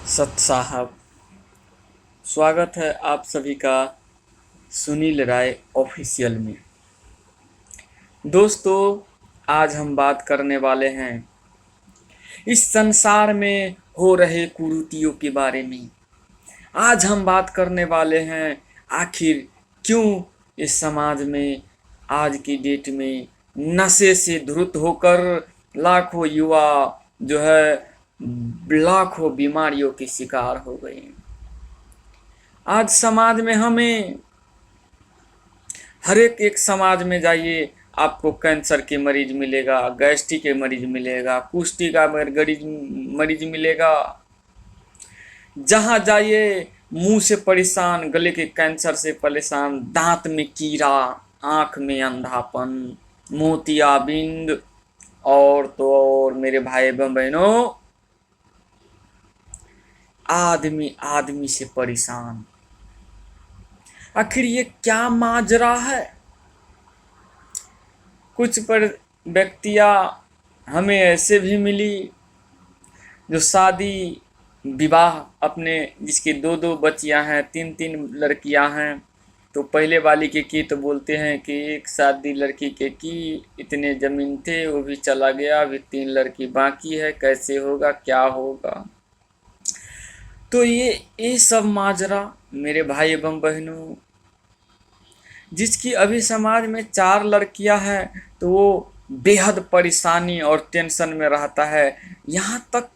सत साहब, स्वागत है आप सभी का सुनील राय ऑफिशियल में। दोस्तों, आज हम बात करने वाले हैं इस संसार में हो रहे कुरीतियों के बारे में। आज हम बात करने वाले हैं आखिर क्यों इस समाज में आज की डेट में नशे से धुत होकर लाखों युवा जो है लाखों बीमारियों के शिकार हो गए हैं। आज समाज में हमें हर एक समाज में जाइए, आपको कैंसर के मरीज मिलेगा, गैस्ट्रिक के मरीज मिलेगा, कुष्ठी का मरीज मिलेगा। जहाँ जाइए मुंह से परेशान, गले के कैंसर से परेशान, दांत में कीड़ा, आंख में अंधापन, मोतियाबिंद और तो और मेरे भाई बहनों, आदमी आदमी से परेशान। आखिर ये क्या माजरा है? कुछ पर व्यक्तियाँ हमें ऐसे भी मिली जो शादी विवाह अपने जिसकी दो दो बच्चियां हैं, तीन तीन लड़कियां हैं, तो पहले वाली के की तो बोलते हैं कि एक शादी लड़की के की, इतने ज़मीन थे वो भी चला गया, अभी तीन लड़की बाकी है, कैसे होगा क्या होगा। तो ये सब माजरा मेरे भाई एवं बहनों, जिसकी अभी समाज में चार लड़कियां हैं तो वो बेहद परेशानी और टेंशन में रहता है। यहाँ तक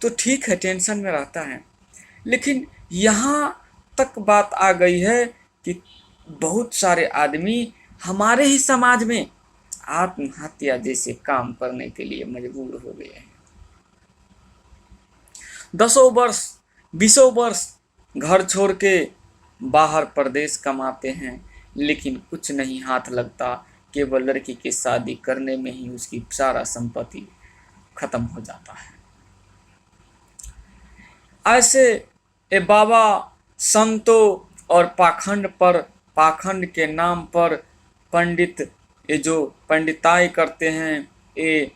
तो ठीक है, टेंशन में रहता है, लेकिन यहाँ तक बात आ गई है कि बहुत सारे आदमी हमारे ही समाज में आत्महत्या जैसे काम करने के लिए मजबूर हो गए हैं। 10 वर्ष 20 वर्ष घर छोड़ के बाहर प्रदेश कमाते हैं, लेकिन कुछ नहीं हाथ लगता, केवल लड़की की शादी करने में ही उसकी सारा संपत्ति खत्म हो जाता है। ऐसे ए बाबा संतों और पाखंड के नाम पर पंडित ये जो पंडिताई करते हैं, ये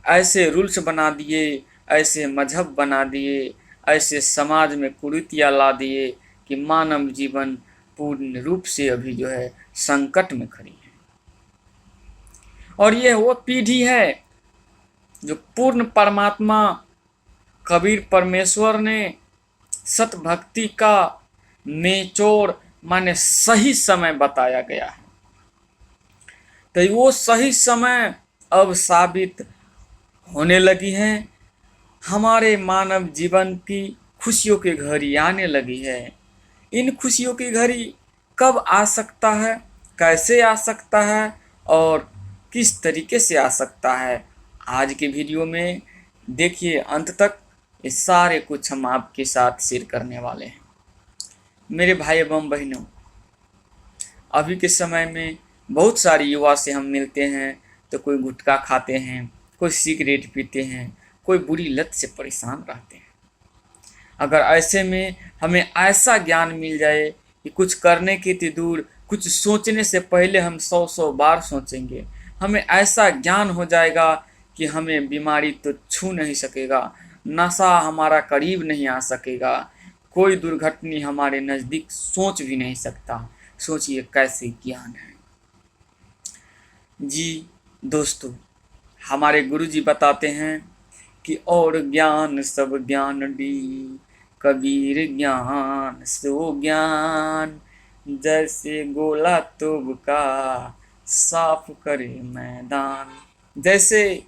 ऐसे रूल्स बना दिए, ऐसे मजहब बना दिए, ऐसे समाज में कुरीतियाँ ला दिए कि मानव जीवन पूर्ण रूप से अभी जो है संकट में खड़ी है। और ये वो पीढ़ी है जो पूर्ण परमात्मा कबीर परमेश्वर ने सत भक्ति का निचोड़ माने सही समय बताया गया है, तो वो सही समय अब साबित होने लगी है। हमारे मानव जीवन की खुशियों की घड़ी आने लगी है। इन खुशियों की घड़ी कब आ सकता है, कैसे आ सकता है और किस तरीके से आ सकता है, आज के वीडियो में देखिए अंत तक। ये सारे कुछ हम आपके साथ शेयर करने वाले हैं। मेरे भाई एवं बहनों, अभी के समय में बहुत सारे युवा से हम मिलते हैं तो कोई गुटखा खाते हैं, कोई सिगरेट पीते हैं, कोई बुरी लत से परेशान रहते हैं। अगर ऐसे में हमें ऐसा ज्ञान मिल जाए कि कुछ करने की तो दूर, कुछ सोचने से पहले हम 100 बार सोचेंगे, हमें ऐसा ज्ञान हो जाएगा कि हमें बीमारी तो छू नहीं सकेगा, नशा हमारा करीब नहीं आ सकेगा, कोई दुर्घटना हमारे नज़दीक सोच भी नहीं सकता। सोचिए कैसे ज्ञान है जी। दोस्तों, हमारे गुरुजी बताते हैं कि और ज्ञान सब ज्ञान डी, कबीर ज्ञान सो ज्ञान, जैसे गोला तोब का साफ करे मैदान। जैसे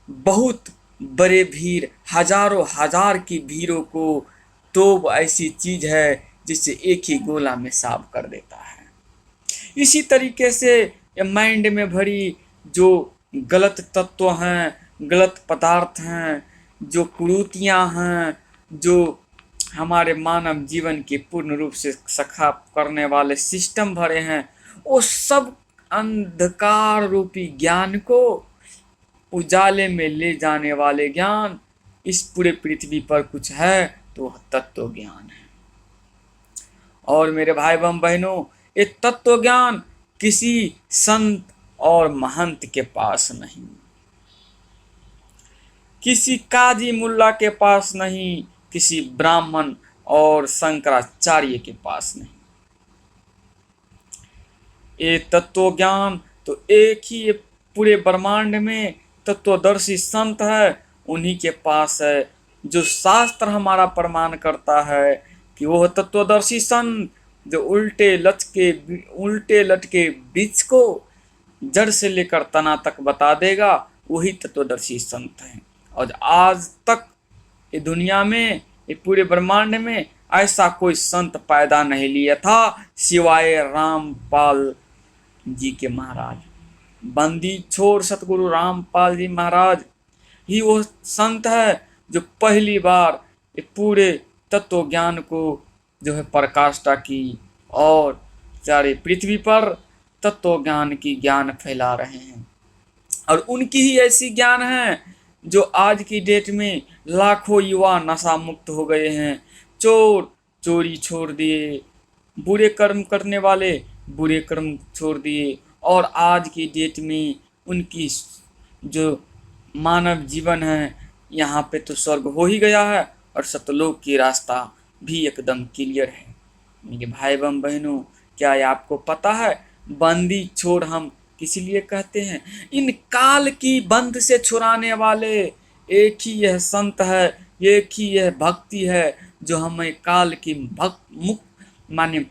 बहुत बड़े भीड़, हजारों हजार की भीड़ों को तोब ऐसी चीज है जिससे एक ही गोला में साफ कर देता है। इसी तरीके से माइंड में भरी जो गलत तत्व हैं, गलत पदार्थ हैं, जो कुरीतियाँ हैं, जो हमारे मानव जीवन के पूर्ण रूप से सखा करने वाले सिस्टम भरे हैं, वो सब अंधकार रूपी ज्ञान को उजाले में ले जाने वाले ज्ञान इस पूरे पृथ्वी पर कुछ है तो वह तत्व ज्ञान है। और मेरे भाई एवं बहनों, ये तत्व ज्ञान किसी संत और महंत के पास नहीं, किसी काजी मुल्ला के पास नहीं, किसी ब्राह्मण और शंकराचार्य के पास नहीं। ये तत्व ज्ञान तो एक ही ये पूरे ब्रह्मांड में तत्वदर्शी संत है, उन्हीं के पास है। जो शास्त्र हमारा प्रमाण करता है कि वह तत्वदर्शी संत जो उल्टे लटके बीज को जड़ से लेकर तना तक बता देगा, वही तत्वदर्शी संत है। और आज तक ये दुनिया में, ये पूरे ब्रह्मांड में ऐसा कोई संत पैदा नहीं लिया था सिवाय रामपाल जी के महाराज। बंदी छोड़ सतगुरु रामपाल जी महाराज ही वो संत है जो पहली बार ये पूरे तत्व ज्ञान को जो है प्रकाष्ठा की और सारे पृथ्वी पर तत्व ज्ञान की ज्ञान फैला रहे हैं। और उनकी ही ऐसी ज्ञान है जो आज की डेट में लाखों युवा नशा मुक्त हो गए हैं। चोर चोरी छोड़ दिए, बुरे कर्म करने वाले बुरे कर्म छोड़ दिए, और आज की डेट में उनकी जो मानव जीवन है यहाँ पे तो स्वर्ग हो ही गया है और सतलोक की रास्ता भी एकदम क्लियर है। मेरे भाई एवं बहनों, क्या ये आपको पता है बंदी छोड़ हम किस लिए कहते हैं? इन काल की बंद से छुड़ाने वाले एक ही यह संत है, एक ही यह भक्ति है जो हमें काल की माने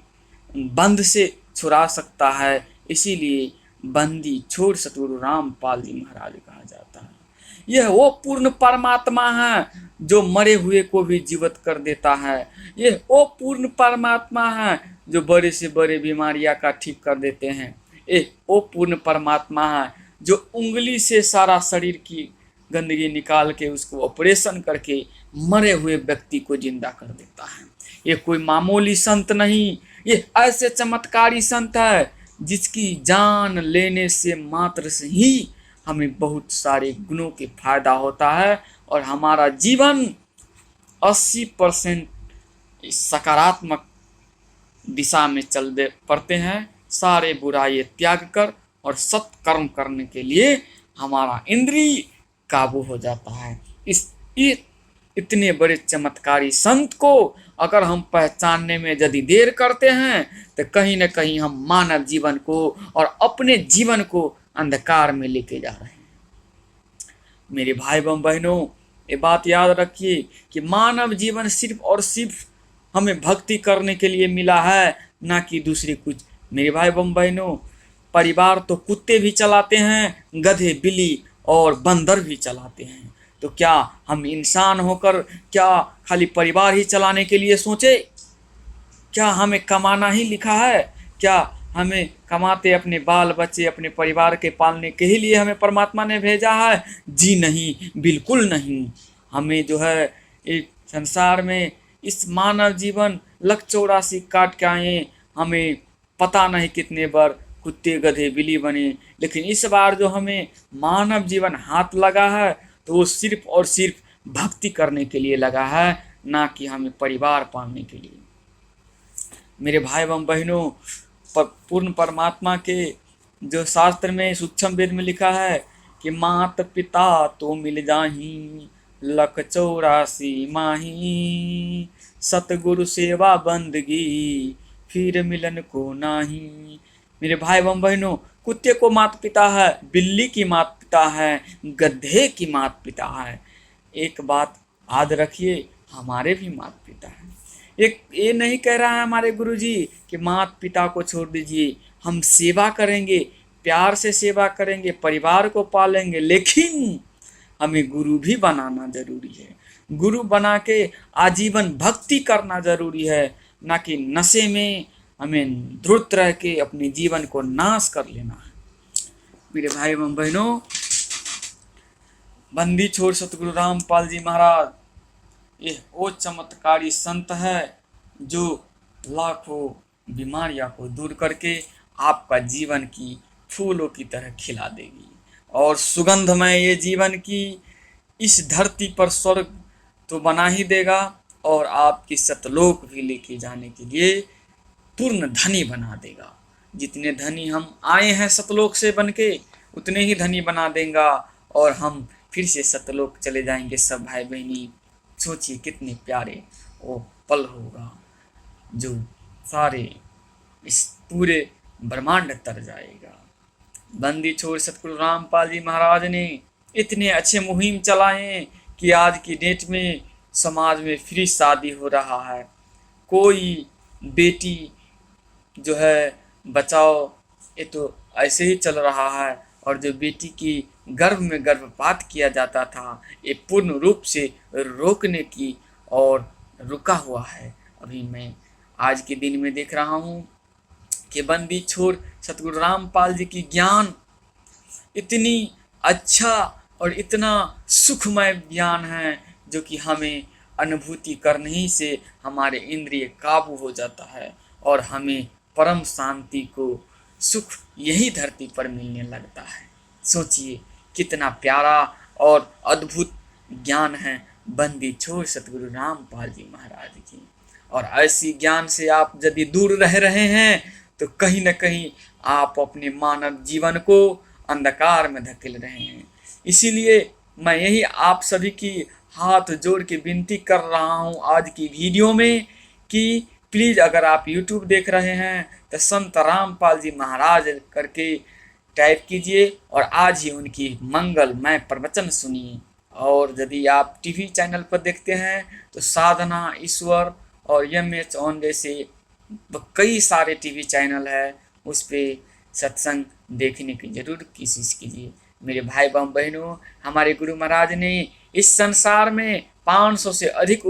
बंद से छुड़ा सकता है। इसीलिए बंदी छोड़ सतगुरु रामपाल जी महाराज कहा जाता है। यह वो पूर्ण परमात्मा है जो मरे हुए को भी जीवित कर देता है। यह वो पूर्ण परमात्मा है जो बड़े से बड़े बीमारियां का ठीक कर देते हैं। ये वो पूर्ण परमात्मा है जो उंगली से सारा शरीर की गंदगी निकाल के उसको ऑपरेशन करके मरे हुए व्यक्ति को जिंदा कर देता है। ये कोई मामूली संत नहीं, ये ऐसे चमत्कारी संत है जिसकी जान लेने से मात्र से ही हमें बहुत सारे गुणों के फायदा होता है और हमारा जीवन 80% सकारात्मक दिशा में चल पड़ते हैं। सारे बुराई त्याग कर और सत्कर्म करने के लिए हमारा इंद्रिय काबू हो जाता है। इतने बड़े चमत्कारी संत को अगर हम पहचानने में यदि देर करते हैं तो कहीं न कहीं हम मानव जीवन को और अपने जीवन को अंधकार में लेके जा रहे हैं। मेरे भाई एवं बहनों, ये बात याद रखिए कि मानव जीवन सिर्फ और सिर्फ हमें भक्ति करने के लिए मिला है, ना कि दूसरी कुछ। मेरे भाई एवं बहनों, परिवार तो कुत्ते भी चलाते हैं, गधे बिल्ली और बंदर भी चलाते हैं। तो क्या हम इंसान होकर क्या खाली परिवार ही चलाने के लिए सोचे? क्या हमें कमाना ही लिखा है? क्या हमें कमाते अपने बाल बच्चे अपने परिवार के पालने के ही लिए हमें परमात्मा ने भेजा है? जी नहीं, बिल्कुल नहीं। हमें जो है एक संसार में इस मानव जीवन 184 काट के आए, हमें पता नहीं कितने बार कुत्ते गधे बिल्ली बने, लेकिन इस बार जो हमें मानव जीवन हाथ लगा है तो वो सिर्फ और सिर्फ भक्ति करने के लिए लगा है, ना कि हमें परिवार पालने के लिए। मेरे भाई एवं बहनों, पूर्ण परमात्मा के जो शास्त्र में सूक्ष्म वेद में लिखा है कि मात पिता तो मिल जाही 184 माही, सतगुरु सेवा बंदगी फिर मिलन को नाही। मेरे भाई एवं बहनों, कुत्ते को माता पिता है, बिल्ली की माता पिता है, गधे की माता पिता है। एक बात याद रखिए, हमारे भी माता पिता हैं। एक ये नहीं कह रहा है हमारे गुरुजी कि माता पिता को छोड़ दीजिए, हम सेवा करेंगे, प्यार से सेवा करेंगे, परिवार को पालेंगे, लेकिन हमें गुरु भी बनाना जरूरी है। गुरु बना के आजीवन भक्ति करना जरूरी है, ना कि नशे में हमें धुत रह के अपने जीवन को नाश कर लेना है। मेरे भाई एवं बहनों, बंदी छोड़ सतगुरु रामपाल जी महाराज ये वो चमत्कारी संत है जो लाखों बीमारियां को दूर करके आपका जीवन की फूलों की तरह खिला देगी और सुगंधमय ये जीवन की इस धरती पर स्वर्ग तो बना ही देगा और आपकी सतलोक भी लेके जाने के लिए पूर्ण धनी बना देगा। जितने धनी हम आए हैं सतलोक से बनके, उतने ही धनी बना देगा और हम फिर से सतलोक चले जाएंगे सब भाई बहनी। सोचिए कितने प्यारे वो पल होगा जो सारे इस पूरे ब्रह्मांड तर जाएगा। बंदी छोड़ सतगुरु रामपाल जी महाराज ने इतने अच्छे मुहिम चलाए कि आज की डेट में समाज में फ्री शादी हो रहा है। कोई बेटी जो है बचाओ, ये तो ऐसे ही चल रहा है। और जो बेटी की गर्भ में गर्भपात किया जाता था, ये पूर्ण रूप से रोकने की और रुका हुआ है। अभी मैं आज के दिन में देख रहा हूँ कि बंदी छोड़ सतगुरु रामपाल जी की ज्ञान इतनी अच्छा और इतना सुखमय ज्ञान है जो कि हमें अनुभूति करने ही से हमारे इंद्रिय काबू हो जाता है और हमें परम शांति को सुख यही धरती पर मिलने लगता है। सोचिए कितना प्यारा और अद्भुत ज्ञान है बंदी छोड़ सतगुरु रामपाल जी महाराज की। और ऐसी ज्ञान से आप यदि दूर रह रहे हैं तो कहीं न कहीं आप अपने मानव जीवन को अंधकार में धकेल रहे हैं। इसीलिए मैं यही आप सभी की हाथ जोड़ के विनती कर रहा हूँ आज की वीडियो में कि प्लीज़ अगर आप YouTube देख रहे हैं तो संत रामपाल जी महाराज करके टाइप कीजिए और आज ही उनकी मंगलमय प्रवचन सुनिए। और यदि आप टीवी चैनल पर देखते हैं तो साधना, ईश्वर और MH ऑन जैसे कई सारे टीवी चैनल है, उस पर सत्संग देखने की जरूर कोशिश कीजिए। मेरे भाई बहनों, हमारे गुरु महाराज ने इस संसार में 500 से अधिक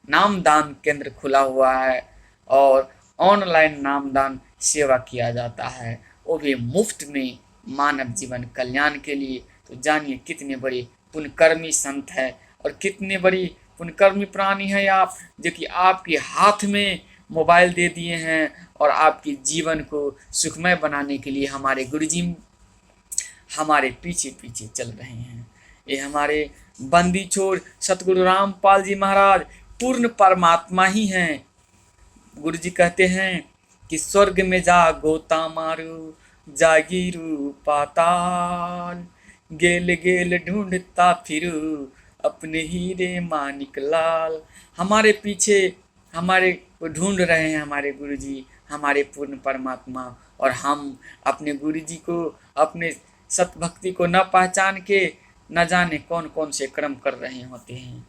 नामदान केंद्र खुला हुआ है और ऑनलाइन नामदान सेवा किया जाता है, वो भी मुफ्त में मानव जीवन कल्याण के लिए। तो जानिए कितने बड़े पुण्यकर्मी संत है और कितने बड़ी पुण्यकर्मी प्राणी है आप, जो कि आपके हाथ में मोबाइल दे दिए हैं और आपके जीवन को सुखमय बनाने के लिए हमारे गुरुजी हमारे पीछे पीछे चल रहे हैं। ये हमारे बंदी छोड़ सतगुरु रामपाल जी महाराज पूर्ण परमात्मा ही हैं। गुरुजी कहते हैं कि स्वर्ग में जा गोता मारू, जागीरू पाताल, गेल गेल ढूंढता फिरू, अपने हीरे मानिक लाल। हमारे पीछे हमारे को ढूंढ रहे हैं हमारे गुरुजी, हमारे पूर्ण परमात्मा, और हम अपने गुरुजी को, अपने सतभक्ति को न पहचान के न जाने कौन कौन से कर्म कर रहे होते हैं।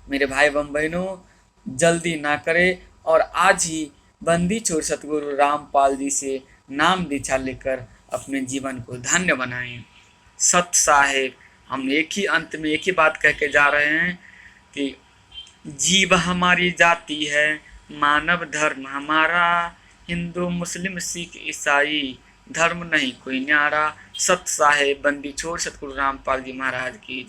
मेरे भाई बहनों, जल्दी ना करें और आज ही बंदी छोड़ सतगुरु रामपाल जी से नाम दीक्षा लेकर अपने जीवन को धन्य बनाएं। सत साहेब, हम एक ही अंत में एक ही बात कह के जा रहे हैं कि जीव हमारी जाति है, मानव धर्म हमारा, हिंदू मुस्लिम सिख ईसाई धर्म नहीं कोई न्यारा। सत साहेब, बंदी छोड़ सतगुरु रामपाल जी महाराज की।